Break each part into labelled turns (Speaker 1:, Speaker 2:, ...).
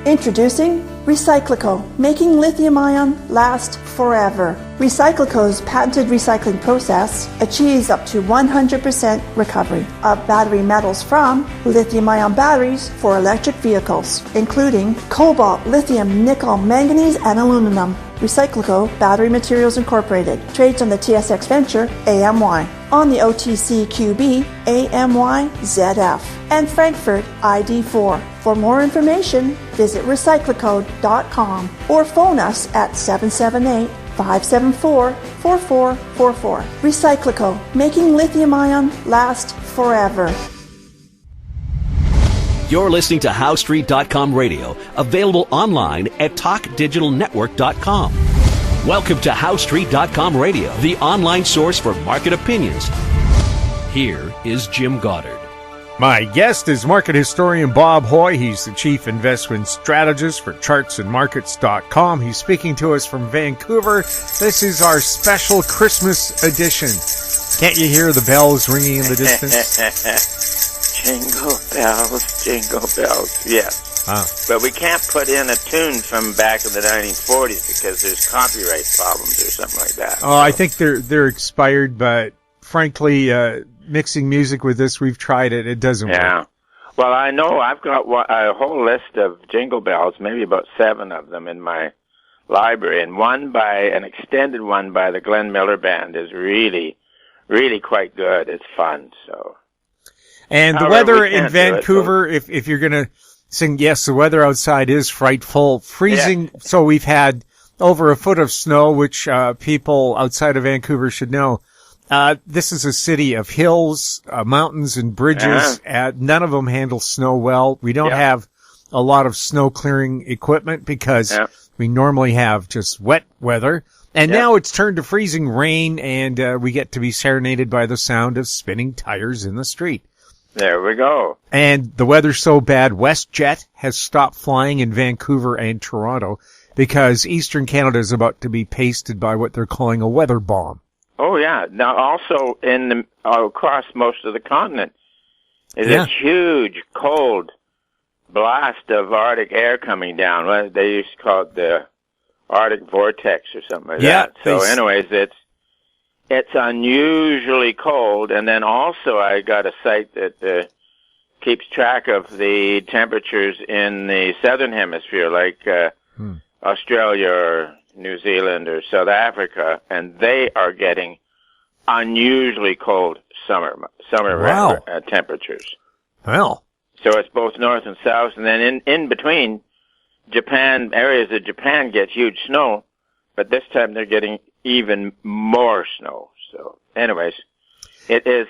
Speaker 1: Introducing Recyclico, making lithium-ion last forever. Recyclico's patented recycling process achieves up to 100% recovery of battery metals from lithium-ion batteries for electric vehicles, including cobalt, lithium, nickel, manganese, and aluminum. Recyclico Battery Materials Incorporated trades on the TSX Venture AMY, on the OTCQB AMYZF, and Frankfurt ID4. For more information, visit recyclicode.com or phone us at 778-574-4444. Recyclico, making lithium-ion last forever.
Speaker 2: You're listening to HowStreet.com radio, available online at TalkDigitalNetwork.com. Welcome to HowStreet.com radio, the online source for market opinions. Here is Jim Goddard.
Speaker 3: My guest is market historian Bob Hoye. He's the chief investment strategist for chartsandmarkets.com. He's speaking to us from Vancouver. This is our special Christmas edition. Can't you hear the bells ringing in the distance?
Speaker 4: Jingle bells, yes. But we can't put in a tune from back in the 1940s because there's copyright problems or something like that.
Speaker 3: Oh, I think they're expired, but frankly, mixing music with this, we've tried it. It doesn't work.
Speaker 4: Well, I know I've got a whole list of jingle bells, maybe about 7 of them in my library, and an extended one by the Glenn Miller Band is really, really quite good. It's fun, so...
Speaker 3: And the weather in Vancouver, if you're going to sing, yes, the weather outside is frightful, freezing. Yeah. So we've had over a foot of snow, which people outside of Vancouver should know. This is a city of hills, mountains, and bridges. None of them handle snow well. We don't have a lot of snow clearing equipment because we normally have just wet weather. And now it's turned to freezing rain, and we get to be serenaded by the sound of spinning tires in the street.
Speaker 4: There we go.
Speaker 3: And the weather's so bad, WestJet has stopped flying in Vancouver and Toronto because Eastern Canada is about to be pasted by what they're calling a weather bomb.
Speaker 4: Oh, yeah. Now, also across most of the continent is a huge, cold blast of Arctic air coming down. They used to call it the Arctic vortex or something like that. So, anyways, it's unusually cold, and then also I got a site that keeps track of the temperatures in the southern hemisphere, like Australia or New Zealand or South Africa, and they are getting unusually cold summer temperatures.
Speaker 3: Well,
Speaker 4: so it's both north and south, and then in between, areas of Japan get huge snow, but this time they're getting even more snow. So, anyways, it is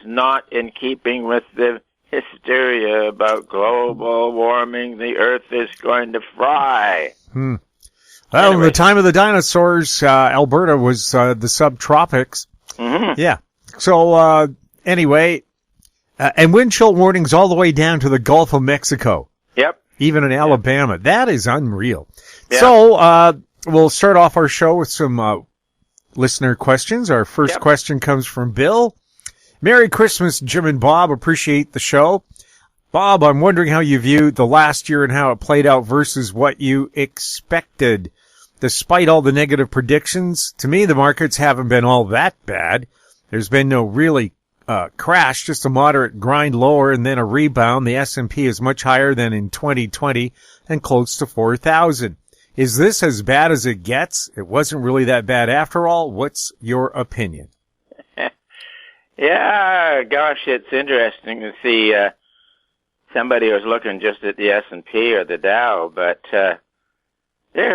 Speaker 4: not in keeping with the hysteria about global warming. The Earth is going to fry.
Speaker 3: Well, in the time of the dinosaurs, Alberta was the subtropics.
Speaker 4: Mm-hmm.
Speaker 3: Yeah. So, anyway, and wind chill warnings all the way down to the Gulf of Mexico.
Speaker 4: Yep.
Speaker 3: Even in Alabama. That is unreal. Yeah. So, we'll start off our show with some listener questions. Our first question comes from Bill. Merry Christmas, Jim and Bob. Appreciate the show. Bob, I'm wondering how you viewed the last year and how it played out versus what you expected. Despite all the negative predictions, to me, the markets haven't been all that bad. There's been no really crash, just a moderate grind lower and then a rebound. The S&P is much higher than in 2020 and close to 4,000. Is this as bad as it gets? It wasn't really that bad after all. What's your opinion?
Speaker 4: Yeah, gosh, it's interesting to see somebody was looking just at the S&P or the Dow, but there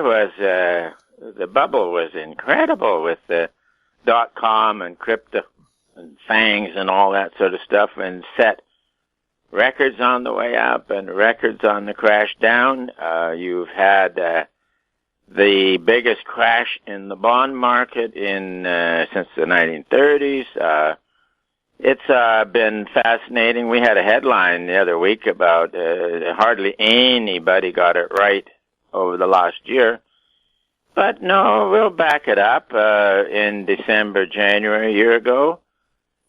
Speaker 4: was the bubble was incredible with the .com and crypto and FANGs and all that sort of stuff, and set records on the way up and records on the crash down. You've had the biggest crash in the bond market since the 1930s. It's been fascinating. We had a headline the other week about hardly anybody got it right over the last year. But no, we'll back it up. In December, January, a year ago,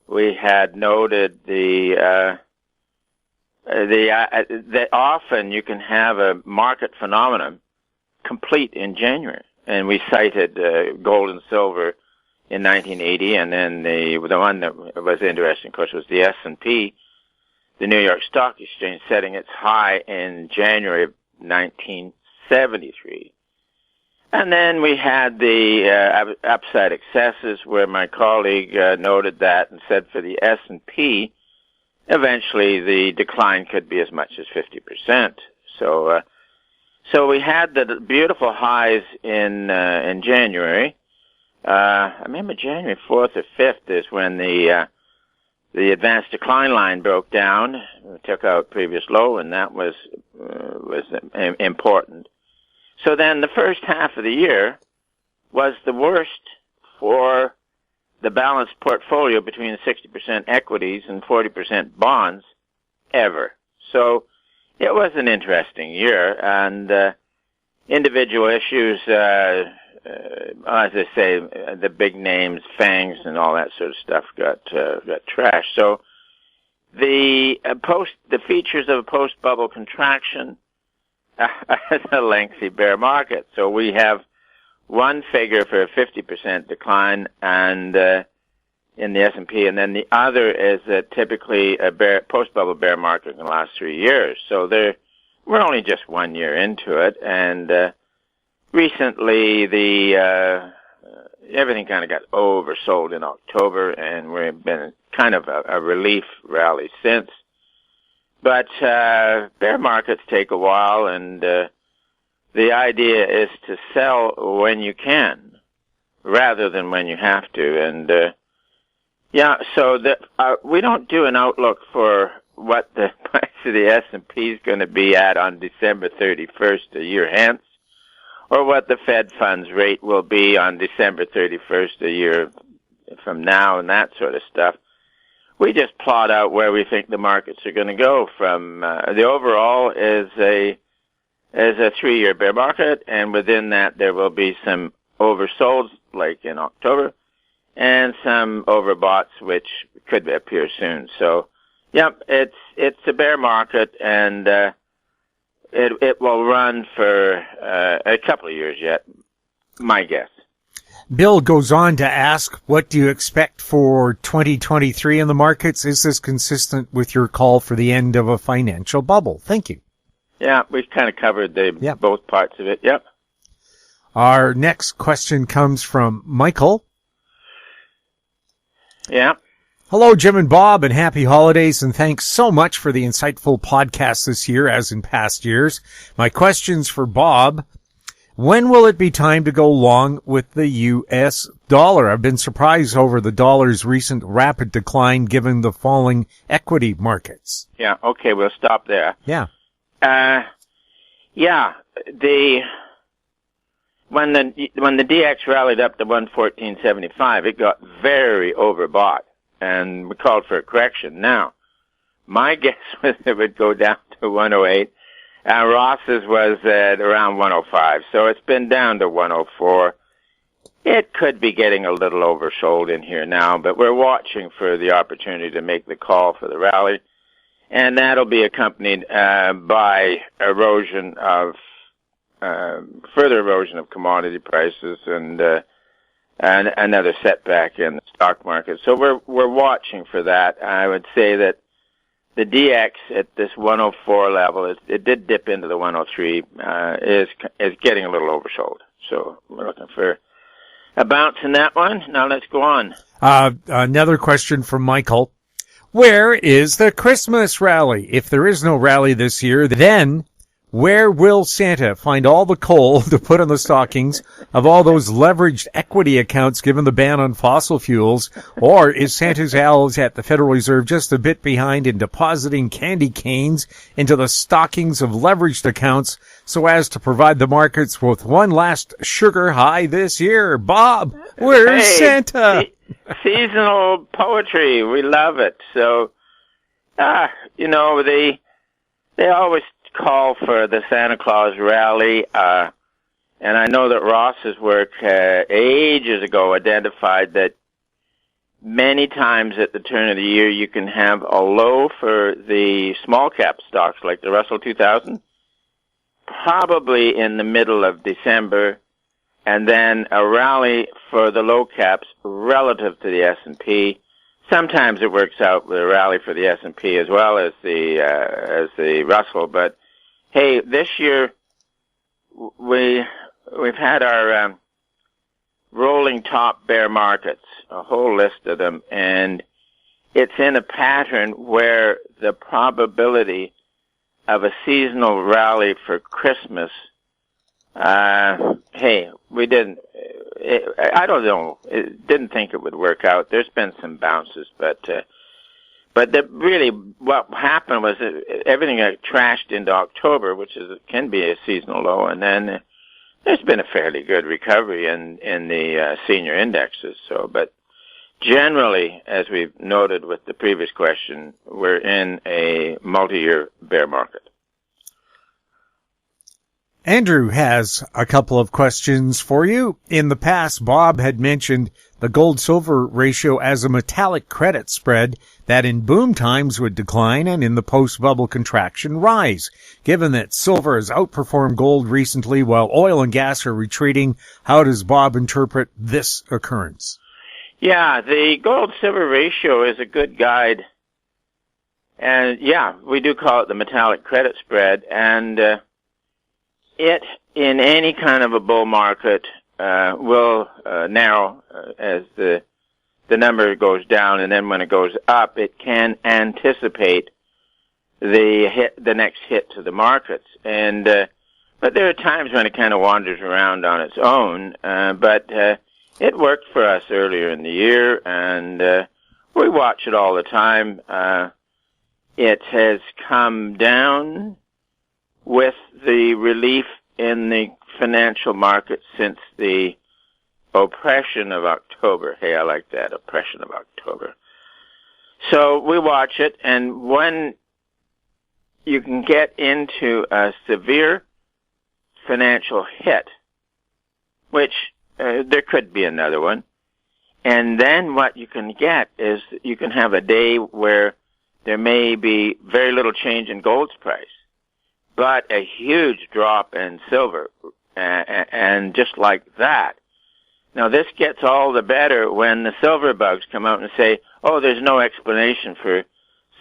Speaker 4: we had noted the that often you can have a market phenomenon complete in January. And we cited gold and silver in 1980, and then the one that was interesting, of course, was the S&P, the New York Stock Exchange, setting its high in January of 1973. And then we had the upside excesses, where my colleague noted that and said for the S&P, eventually the decline could be as much as 50%. So we had the beautiful highs in January. I remember January 4th or 5th is when the advanced decline line broke down, took out previous low, and that was important. So then the first half of the year was the worst for the balanced portfolio between 60% equities and 40% bonds ever. So it was an interesting year, and individual issues, as I say, the big names, FANGs and all that sort of stuff got trashed. So the features of a post-bubble contraction is a lengthy bear market. So we have one figure for a 50% decline and in the S&P, and then the other is typically a post-bubble bear market in the last 3 years. So we're only just 1 year into it, and recently everything kind of got oversold in October, and we've been kind of a relief rally since. But bear markets take a while, and the idea is to sell when you can rather than when you have to. And so we don't do an outlook for what the price of the S&P is going to be at on December 31st, a year hence, or what the Fed funds rate will be on December 31st, a year from now, and that sort of stuff. We just plot out where we think the markets are going to go. From the overall is a 3-year bear market, and within that there will be some oversolds, like in October, and some overboughts, which could appear soon. So, it's a bear market, and it will run for a couple of years yet, my guess.
Speaker 3: Bill goes on to ask, what do you expect for 2023 in the markets? Is this consistent with your call for the end of a financial bubble? Thank you.
Speaker 4: Yeah, we've kind of covered both parts of it. Yep.
Speaker 3: Our next question comes from Michael.
Speaker 4: Yeah.
Speaker 3: Hello, Jim and Bob, and happy holidays, and thanks so much for the insightful podcast this year, as in past years. My question's for Bob. When will it be time to go long with the U.S. dollar? I've been surprised over the dollar's recent rapid decline given the falling equity markets.
Speaker 4: Yeah, okay, we'll stop there.
Speaker 3: Yeah.
Speaker 4: When the DX rallied up to 114.75, it got very overbought, and we called for a correction. Now, my guess was it would go down to 108. Ross's was at around 105, so it's been down to 104. It could be getting a little oversold in here now, but we're watching for the opportunity to make the call for the rally, and that'll be accompanied by erosion of further erosion of commodity prices and another setback in the stock market. So we're watching for that. I would say that the DX at this 104 level, it did dip into the 103, is getting a little oversold. So we're looking for a bounce in that one. Now let's go on.
Speaker 3: Another question from Michael. Where is the Christmas rally? If there is no rally this year, then where will Santa find all the coal to put on the stockings of all those leveraged equity accounts given the ban on fossil fuels? Or is Santa's owls at the Federal Reserve just a bit behind in depositing candy canes into the stockings of leveraged accounts so as to provide the markets with one last sugar high this year? Bob, where's Santa?
Speaker 4: Seasonal poetry. We love it. So, they always call for the Santa Claus rally, and I know that Ross's work ages ago identified that many times at the turn of the year, you can have a low for the small cap stocks like the Russell 2000, probably in the middle of December, and then a rally for the low caps relative to the S&P. Sometimes it works out with a rally for the S&P as well as the Russell. But hey, this year we've had our rolling top bear markets, a whole list of them, and it's in a pattern where the probability of a seasonal rally for Christmas, hey, we didn't, I don't know, didn't think it would work out. There's been some bounces, but really what happened was everything got trashed into October, which can be a seasonal low, and then there's been a fairly good recovery in the senior indexes. So, but generally, as we've noted with the previous question, we're in a multi-year bear market.
Speaker 3: Andrew has a couple of questions for you. In the past, Bob had mentioned the gold-silver ratio as a metallic credit spread that in boom times would decline and in the post-bubble contraction rise. Given that silver has outperformed gold recently while oil and gas are retreating, how does Bob interpret this occurrence?
Speaker 4: Yeah, the gold-silver ratio is a good guide. And yeah, we do call it the metallic credit spread, and it, in any kind of a bull market, will narrow as the number goes down, and then when it goes up, it can anticipate the next hit to the markets. And but there are times when it kind of wanders around on its own. But it worked for us earlier in the year, and we watch it all the time. It has come down with the relief in the financial market since the oppression of October. Hey, I like that, oppression of October. So we watch it, and when you can get into a severe financial hit, which there could be another one, and then what you can get is you can have a day where there may be very little change in gold's price, but a huge drop in silver, and just like that. Now, this gets all the better when the silver bugs come out and say, oh, there's no explanation for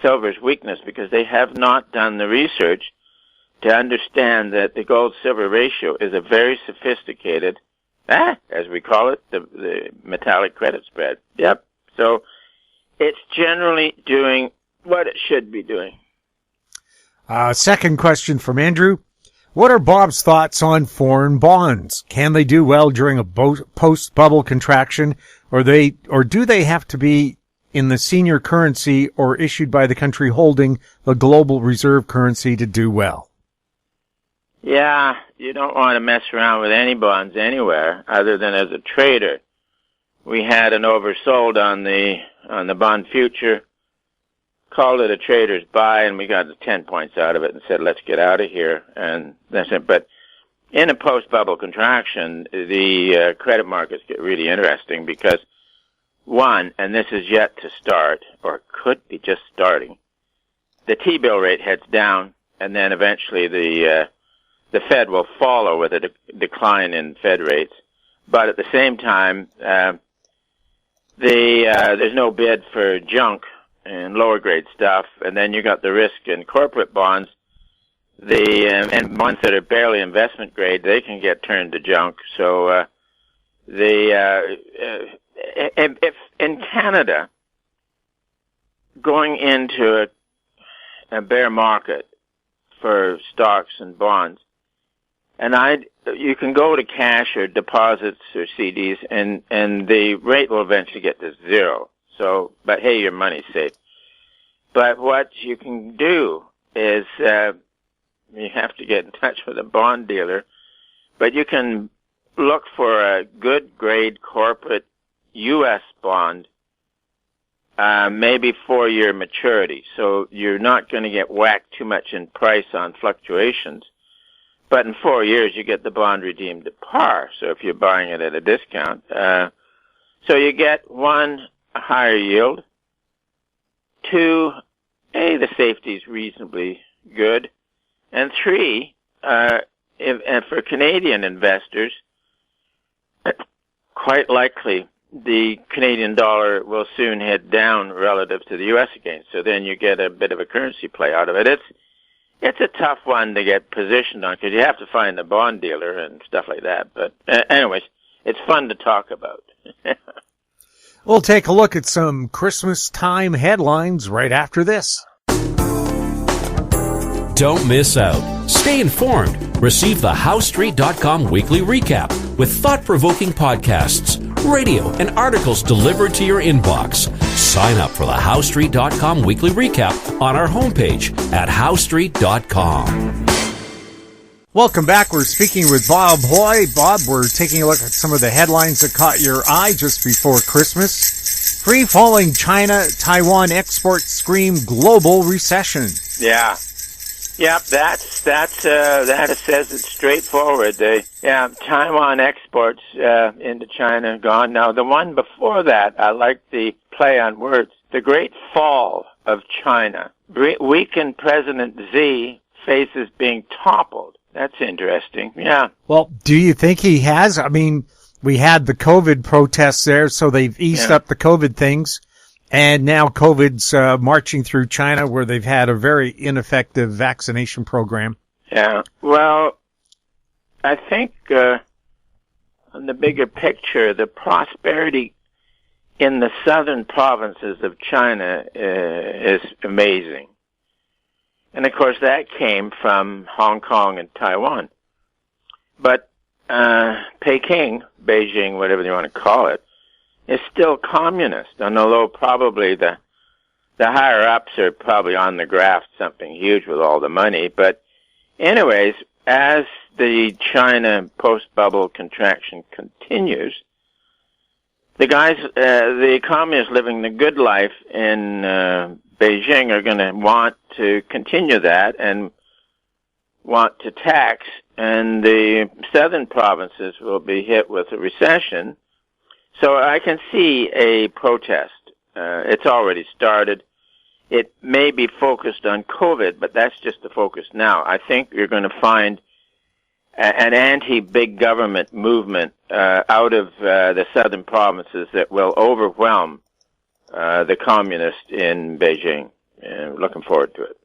Speaker 4: silver's weakness, because they have not done the research to understand that the gold-silver ratio is a very sophisticated, as we call it, the metallic credit spread. Yep. So it's generally doing what it should be doing.
Speaker 3: Second question from Andrew. What are Bob's thoughts on foreign bonds? Can they do well during a post-bubble contraction, or do they have to be in the senior currency or issued by the country holding the global reserve currency to do well?
Speaker 4: Yeah, you don't want to mess around with any bonds anywhere other than as a trader. We had an oversold on the bond future, called it a trader's buy, and we got 10 points out of it and said, let's get out of here. And that's it. But in a post-bubble contraction, the credit markets get really interesting because, one, and this is yet to start, or could be just starting, the T-bill rate heads down, and then eventually the Fed will follow with a decline in Fed rates. But at the same time, there's no bid for junk and lower grade stuff, and then you got the risk in corporate bonds, and bonds that are barely investment grade, they can get turned to junk. So if in Canada, going into a bear market for stocks and bonds, and you can go to cash or deposits or CDs, and the rate will eventually get to zero. So, but hey, your money's safe. But what you can do is you have to get in touch with a bond dealer, but you can look for a good grade corporate U.S. bond, maybe 4-year maturity. So you're not going to get whacked too much in price on fluctuations. But in 4 years, you get the bond redeemed at par. So if you're buying it at a discount, so you get one a higher yield. 2, the safety is reasonably good. And 3, and for Canadian investors, quite likely the Canadian dollar will soon head down relative to the U.S. again. So then you get a bit of a currency play out of it. It's a tough one to get positioned on because you have to find the bond dealer and stuff like that. But anyways, it's fun to talk about.
Speaker 3: We'll take a look at some Christmas time headlines right after this.
Speaker 2: Don't miss out. Stay informed. Receive the HowStreet.com weekly recap with thought-provoking podcasts, radio, and articles delivered to your inbox. Sign up for the HowStreet.com weekly recap on our homepage at HowStreet.com.
Speaker 3: Welcome back. We're speaking with Bob Hoye. Bob, we're taking a look at some of the headlines that caught your eye just before Christmas. Free-falling China, Taiwan exports scream global recession.
Speaker 4: Yeah. Yep, that says it straightforward. Taiwan exports into China gone. Now, the one before that, I like the play on words. The Great Fall of China. Weakened President Xi faces being toppled. That's interesting. Yeah.
Speaker 3: Well, do you think he has? I mean, we had the COVID protests there, so they've eased up the COVID things. And now COVID's marching through China, where they've had a very ineffective vaccination program.
Speaker 4: Yeah. Well, I think on the bigger picture, the prosperity in the southern provinces of China is amazing. And, of course, that came from Hong Kong and Taiwan. But Peking, Beijing, whatever you want to call it, is still communist, and although probably the higher-ups are probably on the graft something huge with all the money. But anyways, as the China post-bubble contraction continues, the guys, the communists living the good life in Beijing are going to want to continue that and want to tax, and the southern provinces will be hit with a recession. So I can see a protest. It's already started. It may be focused on COVID, but that's just the focus now. I think you're going to find an anti-big government movement out of the southern provinces that will overwhelm the communists in Beijing. Looking forward to it.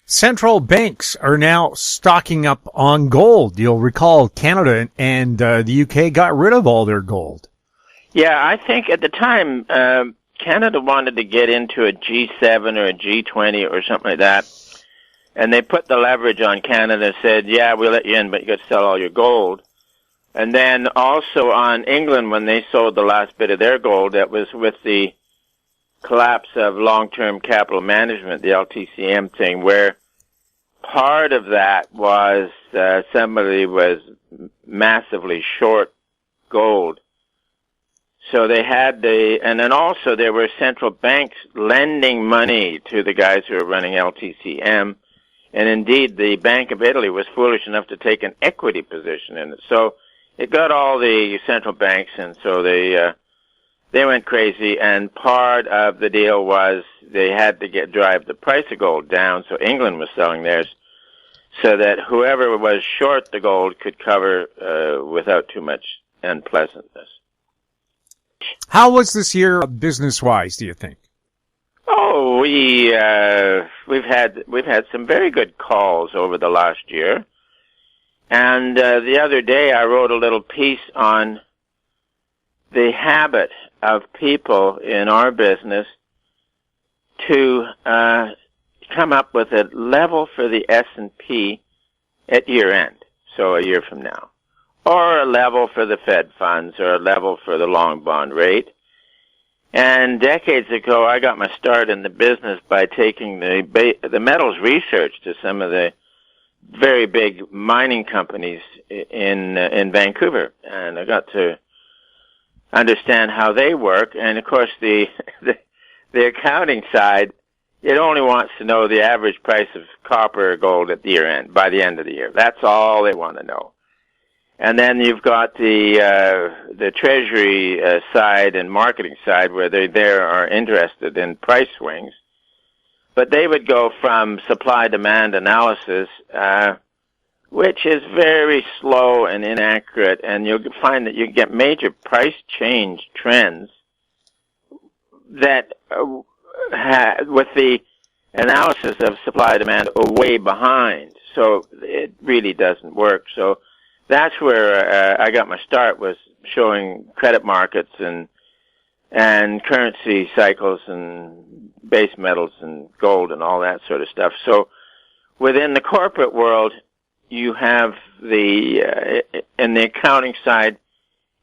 Speaker 3: Central banks are now stocking up on gold. You'll recall Canada and the UK got rid of all their gold.
Speaker 4: Yeah, I think at the time Canada wanted to get into a G7 or a G20 or something like that, and they put the leverage on Canada and said, yeah, we'll let you in, but you got to sell all your gold. And then also on England, when they sold the last bit of their gold, that was with the collapse of long-term capital management, the LTCM thing, where part of that was somebody was massively short gold. So they had and then also there were central banks lending money to the guys who were running LTCM. And indeed, the Bank of Italy was foolish enough to take an equity position in it. So it got all the central banks, and so they went crazy, and part of the deal was they had to drive the price of gold down, so England was selling theirs, so that whoever was short the gold could cover without too much unpleasantness.
Speaker 3: How was this year business-wise, do you think?
Speaker 4: Oh, we've had some very good calls over the last year, and the other day I wrote a little piece on the habit of people in our business to come up with a level for the S&P at year end, so a year from now, or a level for the Fed funds, or a level for the long bond rate. And decades ago, I got my start in the business by taking the metals research to some of the very big mining companies in Vancouver, and I got to understand how they work. And of course, the accounting side, it only wants to know the average price of copper or gold at the year end, by the end of the year. That's all they want to know. And then you've got the treasury side and marketing side where they are interested in price swings. But they would go from supply-demand analysis, which is very slow and inaccurate, and you'll find that you get major price change trends that with the analysis of supply-demand are way behind. So it really doesn't work. So that's where I got my start, was showing credit markets and currency cycles and base metals and gold and all that sort of stuff. So within the corporate world, you have in the accounting side,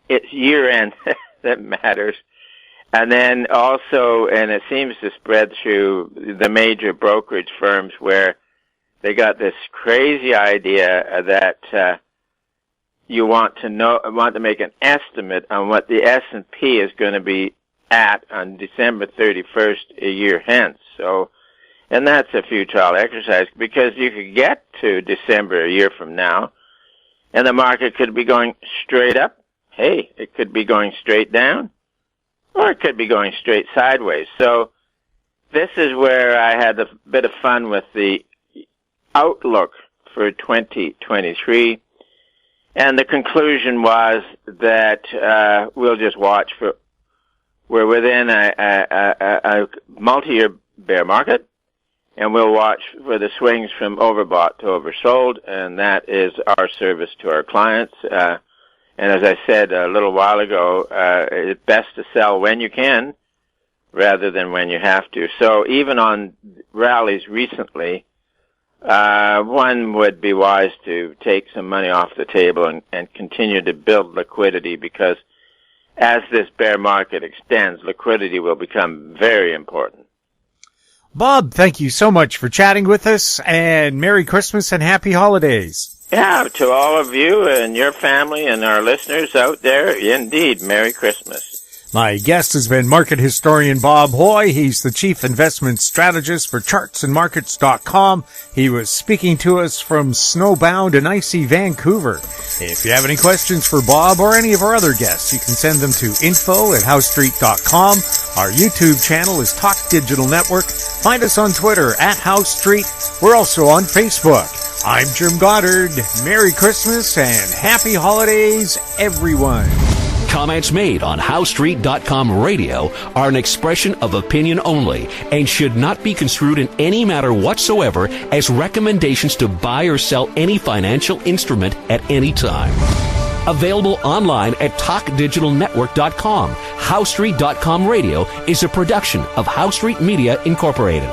Speaker 4: it's year-end that matters. And then also, and it seems to spread through the major brokerage firms, where they got this crazy idea that you want to make an estimate on what the S&P is going to be at on December 31st a year hence. So, and that's a futile exercise, because you could get to December a year from now, and the market could be going straight up. Hey, it could be going straight down, or it could be going straight sideways. So this is where I had a bit of fun with the outlook for 2023. And the conclusion was that we'll just watch for, we're within a multi-year bear market, and we'll watch for the swings from overbought to oversold, and that is our service to our clients. And as I said a little while ago, it's best to sell when you can rather than when you have to. So even on rallies recently, one would be wise to take some money off the table and continue to build liquidity, because as this bear market extends, liquidity will become very important.
Speaker 3: Bob, thank you so much for chatting with us, and Merry Christmas and Happy Holidays.
Speaker 4: Yeah, to all of you and your family and our listeners out there, indeed, Merry Christmas.
Speaker 3: My guest has been market historian Bob Hoye. He's the chief investment strategist for chartsandmarkets.com. He was speaking to us from snowbound and icy Vancouver. If you have any questions for Bob or any of our other guests, you can send them to info@housestreet.com. Our YouTube channel is Talk Digital Network. Find us on Twitter @HouseStreet. We're also on Facebook. I'm Jim Goddard. Merry Christmas and Happy Holidays, everyone.
Speaker 2: Comments made on HouseStreet.com radio are an expression of opinion only and should not be construed in any matter whatsoever as recommendations to buy or sell any financial instrument at any time. Available online at TalkDigitalNetwork.com. HouseStreet.com radio is a production of House Street Media Incorporated.